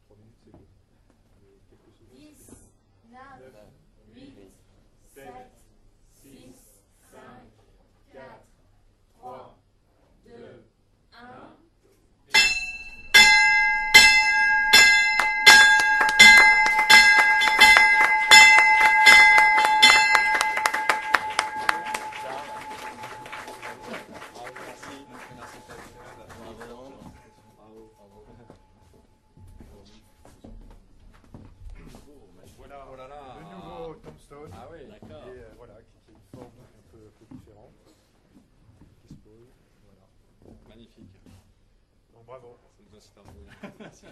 3 minutes, c'est bon. Quelques secondes. 10, 9, 8, 7, 6, 5, 4, 3, 2, 1. Voilà, Oh là là. le nouveau tombstone. Ah oui, D'accord. Et voilà, qui a une forme un peu différente. Qui se pose. Voilà. magnifique. Donc bravo. Ça nous a super beau. Merci.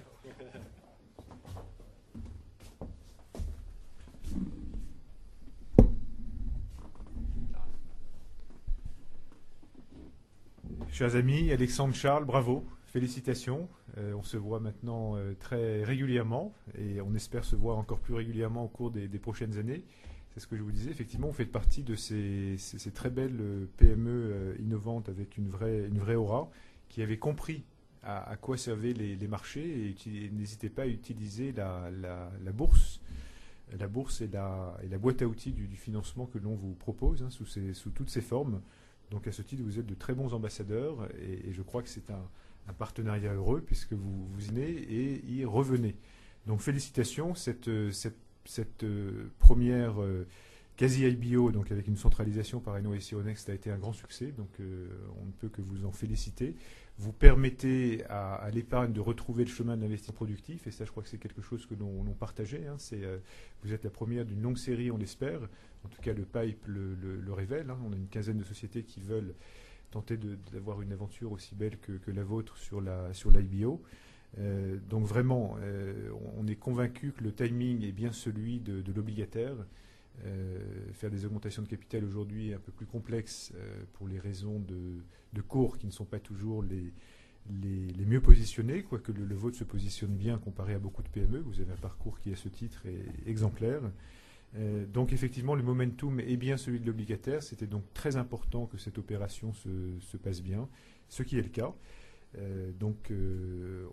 Chers amis, Alexandre Charles, bravo, félicitations. On se voit maintenant très régulièrement et on espère se voir encore plus régulièrement au cours des prochaines années. C'est ce que je vous disais, effectivement, vous faites partie de ces très belles PME innovantes avec une vraie aura, qui avaient compris à quoi servaient les marchés et qui n'hésitaient pas à utiliser la bourse. La bourse et la boîte à outils du financement que l'on vous propose sous toutes ces formes. Donc à ce titre, vous êtes de très bons ambassadeurs et je crois que c'est un partenariat heureux puisque vous venez et y revenez. Donc félicitations, cette première quasi-IBO, donc avec une centralisation par NOS Euronext, a été un grand succès, donc on ne peut que vous en féliciter. Vous permettez à l'épargne de retrouver le chemin de l'investissement productif, et ça je crois que c'est quelque chose que l'on partageait. Vous êtes la première d'une longue série, on l'espère. En tout cas, le pipe le révèle. On a une quinzaine de sociétés qui veulent tenter d'avoir une aventure aussi belle que la vôtre sur l'IBO. Donc vraiment, on est convaincu que le timing est bien celui de l'obligataire. Faire des augmentations de capital aujourd'hui est un peu plus complexe pour les raisons de cours qui ne sont pas toujours les mieux positionnés, quoique le vôtre se positionne bien comparé à beaucoup de PME. Vous avez un parcours qui, à ce titre, est exemplaire. Donc effectivement, le momentum est bien celui de l'obligataire. C'était donc très important que cette opération se passe bien, ce qui est le cas. Donc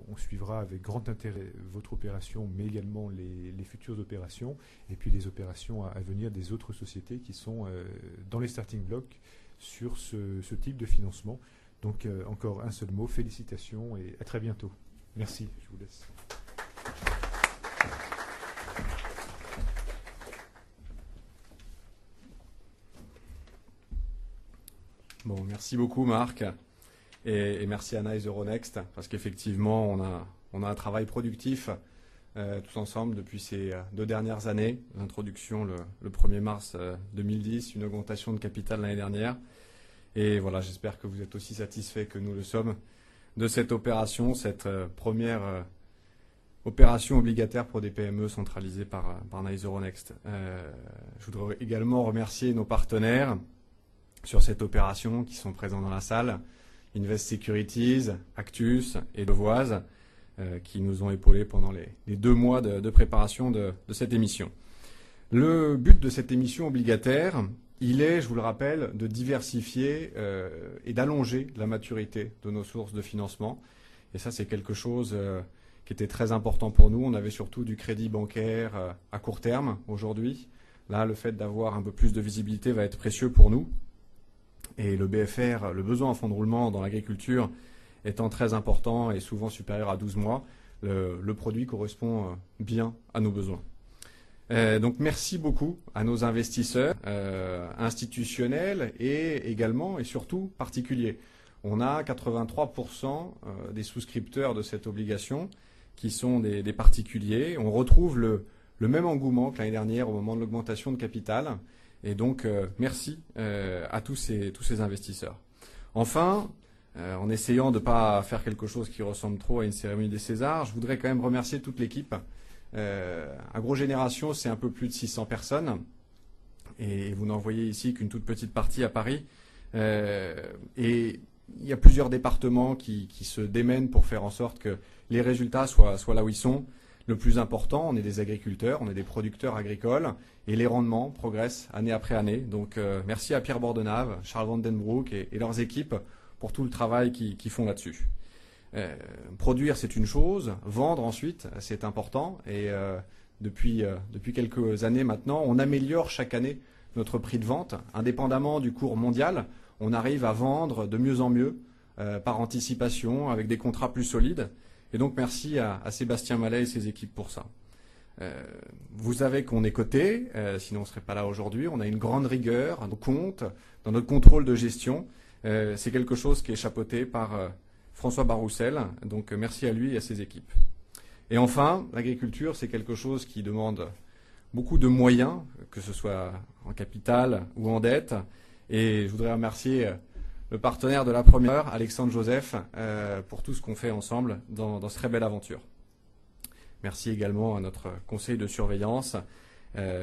on suivra avec grand intérêt votre opération, mais également les futures opérations, et puis les opérations à venir des autres sociétés qui sont dans les starting blocks sur ce type de financement. Donc encore un seul mot, félicitations et à très bientôt. Merci, je vous laisse. Bon, merci beaucoup Marc et merci Anaïs Euronext parce qu'effectivement on a un travail productif tous ensemble depuis ces 2 dernières années. L'introduction le 1er mars 2010, une augmentation de capital l'année dernière. Et voilà, j'espère que vous êtes aussi satisfaits que nous le sommes de cette opération, cette première opération obligataire pour des PME centralisées par Anaïs Euronext. Je voudrais également remercier nos partenaires sur cette opération qui sont présents dans la salle, Invest Securities, Actus et Devoise, qui nous ont épaulés pendant les 2 mois de préparation de cette émission. Le but de cette émission obligataire, il est, je vous le rappelle, de diversifier et d'allonger la maturité de nos sources de financement. Et ça, c'est quelque chose qui était très important pour nous. On avait surtout du crédit bancaire à court terme aujourd'hui. Là, le fait d'avoir un peu plus de visibilité va être précieux pour nous. Et le BFR, le besoin en fonds de roulement dans l'agriculture étant très important et souvent supérieur à 12 mois, le produit correspond bien à nos besoins. Donc merci beaucoup à nos investisseurs institutionnels et également et surtout particuliers. On a 83% des souscripteurs de cette obligation qui sont des particuliers. On retrouve le même engouement que l'année dernière au moment de l'augmentation de capital. Et donc, merci à tous ces investisseurs. Enfin, en essayant de ne pas faire quelque chose qui ressemble trop à une cérémonie des Césars, je voudrais quand même remercier toute l'équipe. AgroGénération, c'est un peu plus de 600 personnes. Et vous n'en voyez ici qu'une toute petite partie à Paris. Et il y a plusieurs départements qui se démènent pour faire en sorte que les résultats soient là où ils sont. Le plus important, on est des agriculteurs, on est des producteurs agricoles et les rendements progressent année après année. Donc merci à Pierre Bordenave, Charles Van Den Broek et leurs équipes pour tout le travail qu'ils font là-dessus. Produire, c'est une chose. Vendre, ensuite, c'est important. Et depuis quelques années maintenant, on améliore chaque année notre prix de vente. Indépendamment du cours mondial, on arrive à vendre de mieux en mieux par anticipation, avec des contrats plus solides. Et donc, merci à Sébastien Mallet et ses équipes pour ça. Vous savez qu'on est coté, sinon on ne serait pas là aujourd'hui. On a une grande rigueur dans nos comptes, dans notre contrôle de gestion. C'est quelque chose qui est chapeauté par François Baroussel. Donc, merci à lui et à ses équipes. Et enfin, l'agriculture, c'est quelque chose qui demande beaucoup de moyens, que ce soit en capital ou en dette. Et je voudrais remercier le partenaire de la première heure, Alexandre Joseph, pour tout ce qu'on fait ensemble dans cette très belle aventure. Merci également à notre conseil de surveillance,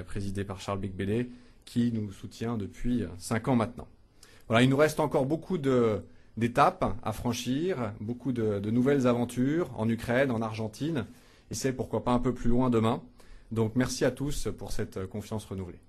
présidé par Charles Becbédé, qui nous soutient depuis 5 ans maintenant. Voilà, il nous reste encore beaucoup d'étapes à franchir, beaucoup de nouvelles aventures en Ukraine, en Argentine, et c'est pourquoi pas un peu plus loin demain. Donc merci à tous pour cette confiance renouvelée.